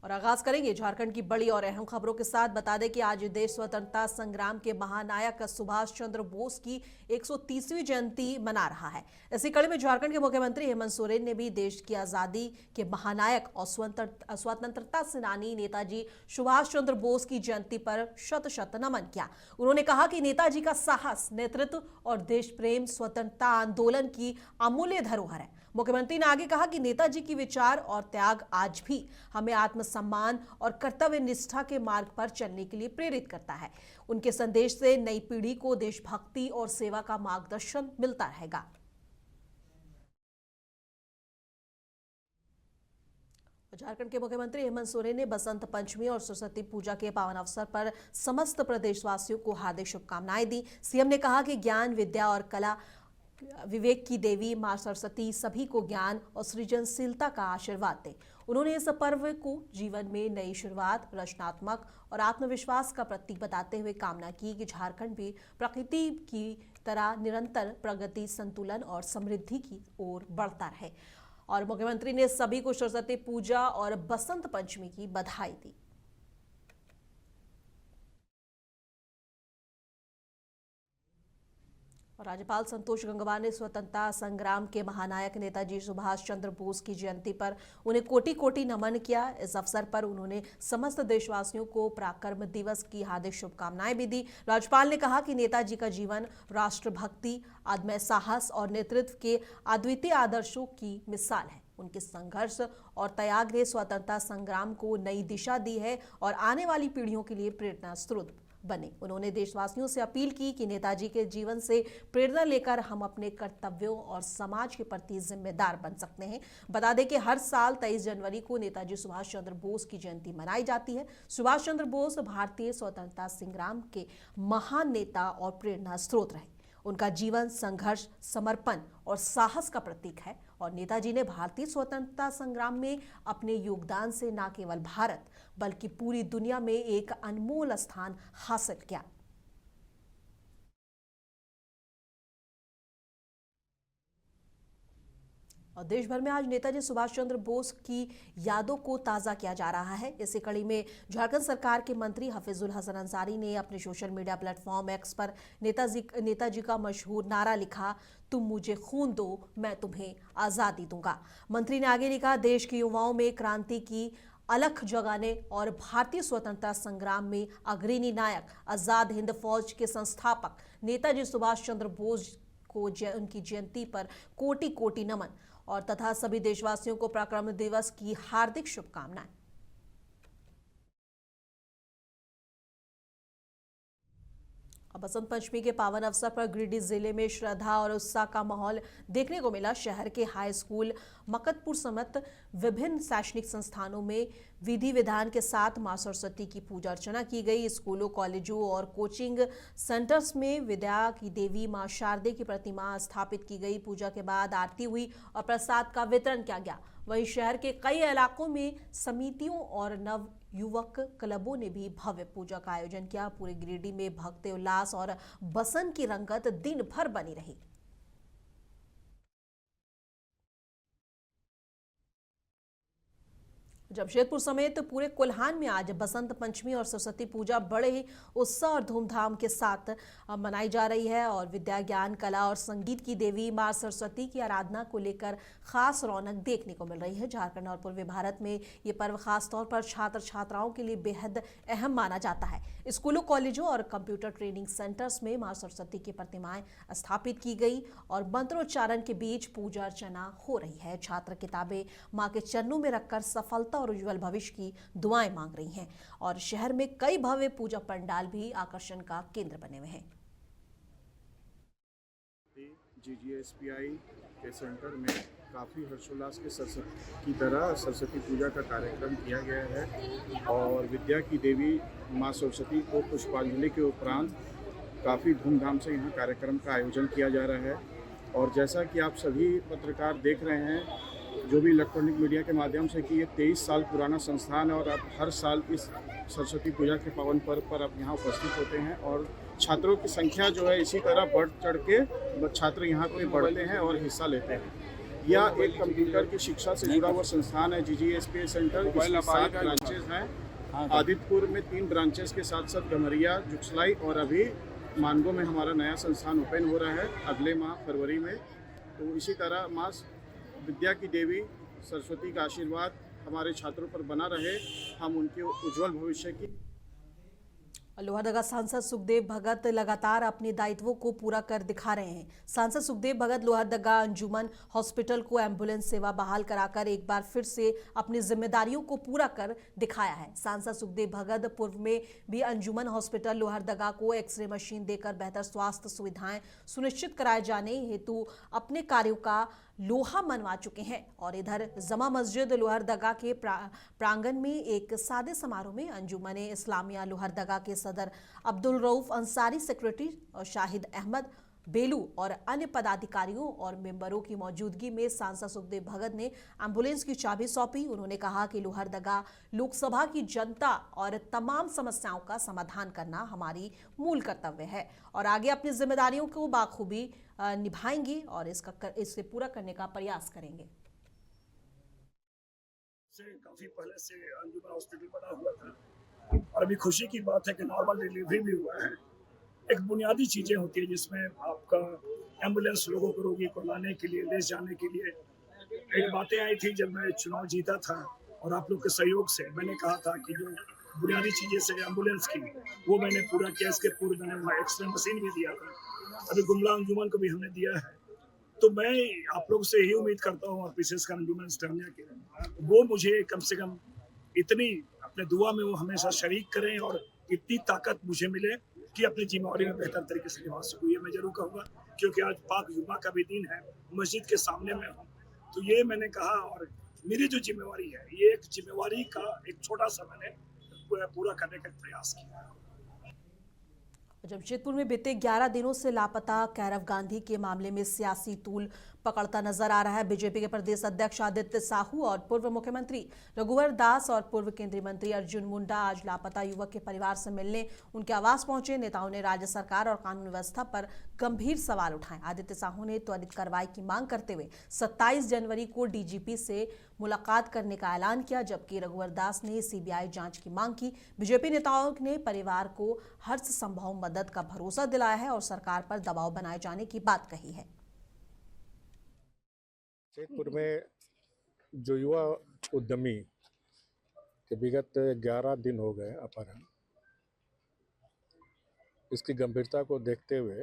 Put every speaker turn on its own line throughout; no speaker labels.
और आगाज करेंगे झारखंड की बड़ी और अहम खबरों के साथ। बता दें कि आज देश स्वतंत्रता संग्राम के महानायक सुभाष चंद्र बोस की 130वीं जयंती मना रहा है। इसी कड़ी में झारखंड के मुख्यमंत्री हेमंत सोरेन ने भी देश की आजादी के महानायक और स्वतंत्रता सेनानी नेताजी सुभाष चंद्र बोस की जयंती पर शत शत नमन किया। उन्होंने कहा कि नेताजी का साहस, नेतृत्व और देश प्रेम स्वतंत्रता आंदोलन की अमूल्य धरोहर है। मुख्यमंत्री ने आगे कहा कि नेताजी की विचार और त्याग आज भी हमें आत्मसम्मान और कर्तव्य निष्ठा के मार्ग पर चलने के लिए प्रेरित करता है। उनके संदेश से नई पीढ़ी को देशभक्ति और सेवा का मार्गदर्शन मिलता रहेगा। झारखंड के मुख्यमंत्री हेमंत सोरेन ने बसंत पंचमी और सरस्वती पूजा के पावन अवसर पर समस्त प्रदेशवासियों को हार्दिक शुभकामनाएं दी। सीएम ने कहा कि ज्ञान, विद्या और कला विवेक की देवी मां सरस्वती सभी को ज्ञान और सृजनशीलता का आशीर्वाद दे। उन्होंने इस पर्व को जीवन में नई शुरुआत, रचनात्मक और आत्मविश्वास का प्रतीक बताते हुए कामना की कि झारखंड भी प्रकृति की तरह निरंतर प्रगति, संतुलन और समृद्धि की ओर बढ़ता रहे। और मुख्यमंत्री ने सभी को सरस्वती पूजा और बसंत पंचमी की बधाई दी। राज्यपाल संतोष गंगवार ने स्वतंत्रता संग्राम के महानायक नेताजी सुभाष चंद्र बोस की जयंती पर उन्हें कोटि कोटि नमन किया। इस अवसर पर उन्होंने समस्त देशवासियों को पराक्रम दिवस की हार्दिक शुभकामनाएं भी दी। राज्यपाल ने कहा कि नेताजी का जीवन राष्ट्रभक्ति, अदम्य साहस और नेतृत्व के अद्वितीय आदर्शों की मिसाल है। उनके संघर्ष और त्याग ने स्वतंत्रता संग्राम को नई दिशा दी है और आने वाली पीढ़ियों के लिए प्रेरणा स्रोत बने। उन्होंने देशवासियों से अपील की कि नेताजी के जीवन से प्रेरणा लेकर हम अपने कर्तव्यों और समाज के प्रति जिम्मेदार बन सकते हैं। बता दें कि हर साल 23 जनवरी को नेताजी सुभाष चंद्र बोस की जयंती मनाई जाती है। सुभाष चंद्र बोस भारतीय स्वतंत्रता संग्राम के महान नेता और प्रेरणा स्रोत रहे। उनका जीवन संघर्ष, समर्पण और साहस का प्रतीक है और नेताजी ने भारतीय स्वतंत्रता संग्राम में अपने योगदान से न केवल भारत बल्कि पूरी दुनिया में एक अनमोल स्थान हासिल किया। और देश भर में आज नेताजी सुभाष चंद्र बोस की यादों को ताज़ा किया जा रहा है। इसी कड़ी में झारखंड सरकार के मंत्री हफीजुल हसन अंसारी ने अपने सोशल मीडिया प्लेटफॉर्म एक्स पर नेताजी का मशहूर नारा लिखा, तुम मुझे खून दो, मैं तुम्हें आज़ादी दूंगा। मंत्री ने आगे लिखा, देश के युवाओं में क्रांति की अलख जगाने और भारतीय स्वतंत्रता संग्राम में अग्रणी नायक, आजाद हिंद फौज के संस्थापक नेताजी सुभाष चंद्र बोस को उनकी जयंती पर कोटि कोटि नमन और तथा सभी देशवासियों को पराक्रम दिवस की हार्दिक शुभकामनाएं। बसंत पंचमी के पावन अवसर पर गिरिडीह जिले में श्रद्धा और उत्साह का माहौल देखने को मिला। शहर के हाई स्कूल मकतपुर समेत विभिन्न शैक्षणिक संस्थानों में विधि विधान के साथ मां सरस्वती की पूजा अर्चना की गई। स्कूलों, कॉलेजों और कोचिंग सेंटर्स में विद्या की देवी मां शारदे की प्रतिमा स्थापित की गई। पूजा के बाद आरती हुई और प्रसाद का वितरण किया गया। वहीं शहर के कई इलाकों में समितियों और नव युवक क्लबों ने भी भव्य पूजा का आयोजन किया। पूरे गिरिडीह में भक्ति उल्लास और बसंत की रंगत दिन भर बनी रही। जमशेदपुर समेत पूरे कोल्हान में आज बसंत पंचमी और सरस्वती पूजा बड़े ही उत्साह और धूमधाम के साथ मनाई जा रही है और विद्या, ज्ञान, कला और संगीत की देवी मां सरस्वती की आराधना को लेकर खास रौनक देखने को मिल रही है। झारखंड और पूर्वी भारत में ये पर्व खास तौर पर छात्र छात्राओं के लिए बेहद अहम माना जाता है। स्कूलों, कॉलेजों और कंप्यूटर ट्रेनिंग सेंटर्स में मां सरस्वती की प्रतिमाएं स्थापित की गई और मंत्रोच्चारण के बीच पूजा अर्चना हो रही है। छात्र किताबें मां के चरणों में रखकर सफलता और उज्जवल भविष्य की दुआएं मांग रही हैं और शहर में कई भव्य पूजा पंडाल भी आकर्षण का केंद्र बने हुए हैं।
GGSPI के सेंटर में काफ़ी हर्षोल्लास के सरस्वती की तरह सरस्वती पूजा का कार्यक्रम किया गया है और विद्या की देवी मां सरस्वती को पुष्पांजलि के उपरांत काफ़ी धूमधाम से यहाँ कार्यक्रम का आयोजन किया जा रहा है। और जैसा कि आप सभी पत्रकार देख रहे हैं, जो भी इलेक्ट्रॉनिक मीडिया के माध्यम से कि ये 23 साल पुराना संस्थान है और आप हर साल इस सरस्वती पूजा के पावन पर्व पर आप यहाँ उपस्थित होते हैं और छात्रों की संख्या जो है इसी तरह बढ़ चढ़ के छात्र यहाँ पे बढ़ते हैं और हिस्सा लेते हैं। या एक कंप्यूटर की शिक्षा से जुड़ा हुआ संस्थान है GGSPI सेंटर। इसकी 7 ब्रांचेज हैं। आदित्यपुर में 3 ब्रांचेस के साथ साथ गमरिया, जुगसलाई और अभी मानगो में हमारा नया संस्थान ओपन हो रहा है अगले माह फरवरी में। तो इसी तरह माँ विद्या की देवी सरस्वती का आशीर्वाद हमारे छात्रों पर बना रहे, हम उनके उज्जवल भविष्य की।
लोहरदगा सांसद सुखदेव भगत लगातार अपने दायित्वों को पूरा कर दिखा रहे हैं। सांसद सुखदेव भगत लोहरदगा अंजुमन हॉस्पिटल को एम्बुलेंस सेवा बहाल कराकर एक बार फिर से अपनी जिम्मेदारियों को पूरा कर दिखाया है। सांसद सुखदेव भगत पूर्व में भी अंजुमन हॉस्पिटल लोहरदगा को एक्सरे मशीन देकर बेहतर स्वास्थ्य सुविधाएं सुनिश्चित कराए जाने हेतु अपने कार्यों का लोहा मनवा चुके हैं। और इधर जमा मस्जिद लोहरदगा के प्रांगण में एक सादे समारोह में अंजुमने इस्लामिया लोहरदगा के सदर अब्दुल रऊफ अंसारी, सेक्रेटरी और शाहिद अहमद बेलू और अन्य पदाधिकारियों और मेंबरों की मौजूदगी में सांसद सुखदेव भगत ने एम्बुलेंस की चाबी सौंपी। उन्होंने कहा कि लोहरदगा लोकसभा की जनता और तमाम समस्याओं का समाधान करना हमारी मूल कर्तव्य है और आगे अपनी जिम्मेदारियों को बाखूबी निभाएंगे और इसे पूरा करने का प्रयास करेंगे।
काफी पहले से अंजुमन हॉस्पिटल बना हुआ था और अभी खुशी की बात है कि नॉर्मल डिलीवरी भी हुआ है। एक बुनियादी चीजें होती है जिसमें आपका एम्बुलेंस लोगों को, रोगी को लाने के लिए, ले जाने के लिए एक बातें आई थी जब मैं चुनाव जीता था और आप लोग के सहयोग से मैंने कहा था कि जो बुनियादी चीजें से एम्बुलेंस की वो मैंने पूरा किया। इसके पूर्व मैंने वहाँ एक्सरे मशीन भी दिया था, अभी गुमला अंजुमन को भी हमने दिया है। तो मैं आप लोग से यही उम्मीद करता हूँ और विशेषकर अंजुमन इस्लामिया के वो मुझे कम से कम इतनी अपने दुआ में वो हमेशा शरीक करें और इतनी ताकत मुझे मिले कि अपनी जिम्मेवारी में बेहतर तरीके से निभा सकूँ। ये मैं जरूर कहूँगा क्योंकि आज पाक जुम्मा का भी दिन है, मस्जिद के सामने में हूँ, तो ये मैंने कहा और मेरी जो जिम्मेवारी है ये एक जिम्मेवारी का एक छोटा सा मैंने पूरा करने का प्रयास किया।
जमशेदपुर में बीते 11 दिनों से लापता कैरव गांधी के मामले में सियासी तूल पकड़ता नजर आ रहा है। बीजेपी के प्रदेश अध्यक्ष आदित्य साहू और पूर्व मुख्यमंत्री रघुवर दास और पूर्व केंद्रीय मंत्री अर्जुन मुंडा आज लापता युवक के परिवार से मिलने उनके आवास पहुंचे। नेताओं ने राज्य सरकार और कानून व्यवस्था पर गंभीर सवाल उठाए। आदित्य साहू ने त्वरित कार्रवाई की मांग करते हुए 27 जनवरी को डीजीपी से मुलाकात करने का ऐलान किया, जबकि रघुवर दास ने सीबीआई जांच की मांग की। बीजेपी नेताओं ने परिवार को हर संभव मदद का भरोसा दिलाया है और सरकार पर दबाव बनाए जाने की बात कही है।
जमशेदपुर में जो युवा उद्यमी के विगत 11 दिन हो गए अपहरण, इसकी गंभीरता को देखते हुए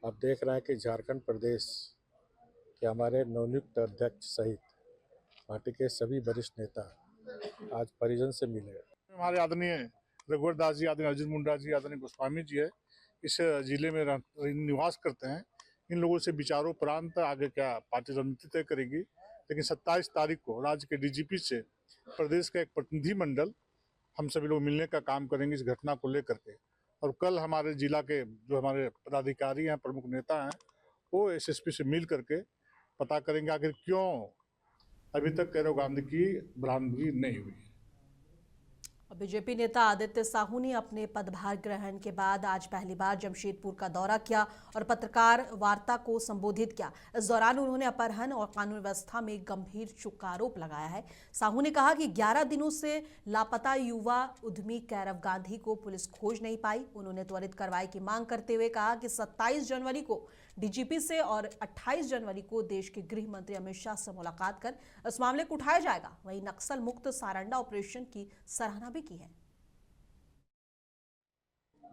आप देख रहे हैं कि झारखंड प्रदेश के हमारे नवनियुक्त अध्यक्ष सहित पार्टी के सभी वरिष्ठ नेता आज परिजन से मिले।
हमारे आदरणीय रघुवर दास जी, आदरणीय अर्जुन मुंडा जी, आदरणीय गोस्वामी जी है, इस जिले में निवास करते हैं। इन लोगों से विचारोपरांत आगे क्या पार्टी रणनीति तय करेगी। लेकिन 27 तारीख को राज्य के डीजीपी से प्रदेश का एक प्रतिनिधि मंडल हम सभी लोग मिलने का काम करेंगे इस घटना को लेकर के। और कल हमारे जिला के जो हमारे पदाधिकारी हैं, प्रमुख नेता हैं, वो एसएसपी से मिल करके पता करेंगे आखिर क्यों अभी तक कैरव गांधी की बरामदगी नहीं हुई।
बीजेपी नेता आदित्य साहू ने अपने पदभार ग्रहण के बाद आज पहली बार जमशेदपुर का दौरा किया और पत्रकार वार्ता को संबोधित किया। इस दौरान उन्होंने अपहरण और कानून व्यवस्था में गंभीर चुकारोप लगाया है। साहू ने कहा कि 11 दिनों से लापता युवा उद्यमी कैरव गांधी को पुलिस खोज नहीं पाई। उन्होंने त्वरित कार्रवाई की मांग करते हुए कहा कि 27 जनवरी को डीजीपी से और 28 जनवरी को देश के गृह मंत्री अमित शाह से मुलाकात कर इस मामले को उठाया जाएगा। वहीं नक्सल मुक्त सारंडा ऑपरेशन की सराहना भी की है।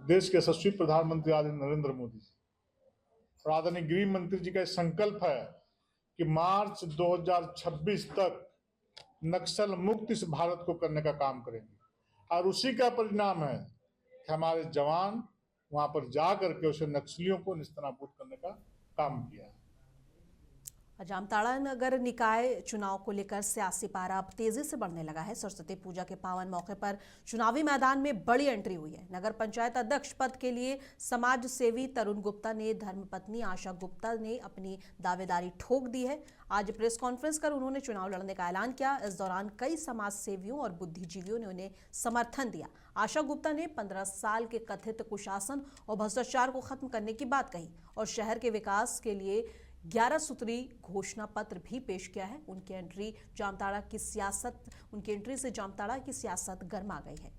देश के यशस्वी प्रधानमंत्री आदरणीय नरेंद्र मोदी और आदरणीय गृह मंत्री जी का संकल्प है कि मार्च 2026 तक नक्सल मुक्त इस भारत को करने का काम करेंगे और उसी का परिणाम है कि हमारे जवान वहां पर जा करके उसे नक्सलियों को निस्तानाबूद करने का काम किया।
जामताड़ा नगर निकाय चुनाव को लेकर सियासी पारा अब तेजी से बढ़ने लगा है। सरस्वती पूजा के पावन मौके पर चुनावी मैदान में बड़ी एंट्री हुई है। नगर पंचायत अध्यक्ष पद के लिए समाज सेवी तरुण गुप्ता ने धर्मपत्नी आशा गुप्ता ने अपनी दावेदारी ठोक दी है। आज प्रेस कॉन्फ्रेंस कर उन्होंने चुनाव लड़ने का ऐलान किया। इस दौरान कई समाज सेवियों और बुद्धिजीवियों ने उन्हें समर्थन दिया। आशा गुप्ता ने 15 साल के कथित कुशासन और भ्रष्टाचार को खत्म करने की बात कही और शहर के विकास के लिए 11 सूत्री घोषणा पत्र भी पेश किया है। उनकी एंट्री से जामताड़ा की सियासत गर्मा गई है।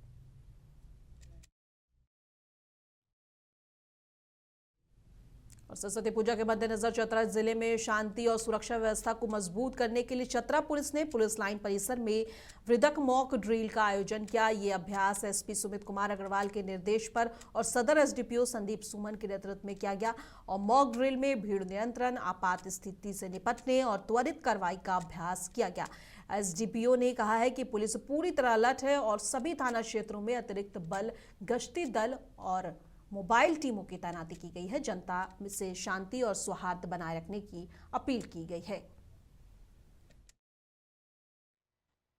और सरस्वती पूजा के मद्देनजर चतरा जिले में शांति और सुरक्षा व्यवस्था को मजबूत करने के लिए चतरा पुलिस ने पुलिस लाइन परिसर में वृदक मॉक ड्रिल का आयोजन किया। ये अभ्यास एसपी सुमित कुमार अग्रवाल के निर्देश पर और सदर एसडीपीओ संदीप सुमन के नेतृत्व में किया गया। और मॉक ड्रिल में भीड़ नियंत्रण, आपात स्थिति से निपटने और त्वरित कार्रवाई का अभ्यास किया गया। एसडीपीओ ने कहा है कि पुलिस पूरी तरह अलर्ट है और सभी थाना क्षेत्रों में अतिरिक्त बल, गश्ती दल और मोबाइल टीमों की तैनाती की गई है। जनता से शांति और सौहार्द बनाए रखने की अपील की गई है।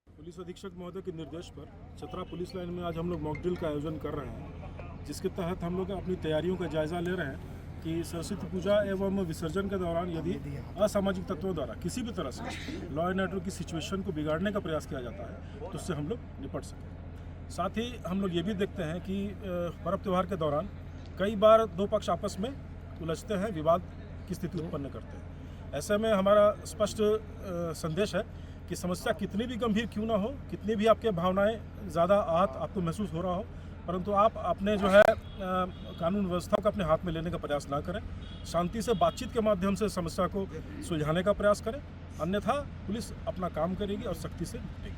पुलिस अधीक्षक महोदय के निर्देश पर चतरा पुलिस लाइन में आज हम लोग मॉक ड्रिल का आयोजन कर रहे हैं, जिसके तहत हम लोग अपनी तैयारियों का जायजा ले रहे हैं कि सरस्वती पूजा एवं विसर्जन के दौरान यदि असामाजिक तत्वों द्वारा किसी भी तरह से लॉ एंड ऑर्डर की सिचुएशन को बिगाड़ने का प्रयास किया जाता है तो उससे हम लोग निपट सकें। साथ ही हम लोग ये भी देखते हैं कि पर्व त्यौहार के दौरान कई बार दो पक्ष आपस में उलझते हैं, विवाद की स्थिति उत्पन्न करते हैं। ऐसे में हमारा स्पष्ट संदेश है कि समस्या कितनी भी गंभीर क्यों ना हो, कितनी भी आपके भावनाएं ज़्यादा आहत आपको महसूस हो रहा हो, परंतु आप अपने जो है कानून व्यवस्था को अपने हाथ में लेने का प्रयास ना करें। शांति से बातचीत के माध्यम से समस्या को सुलझाने का प्रयास करें, अन्यथा पुलिस अपना काम करेगी और सख्ती से निपटेगी।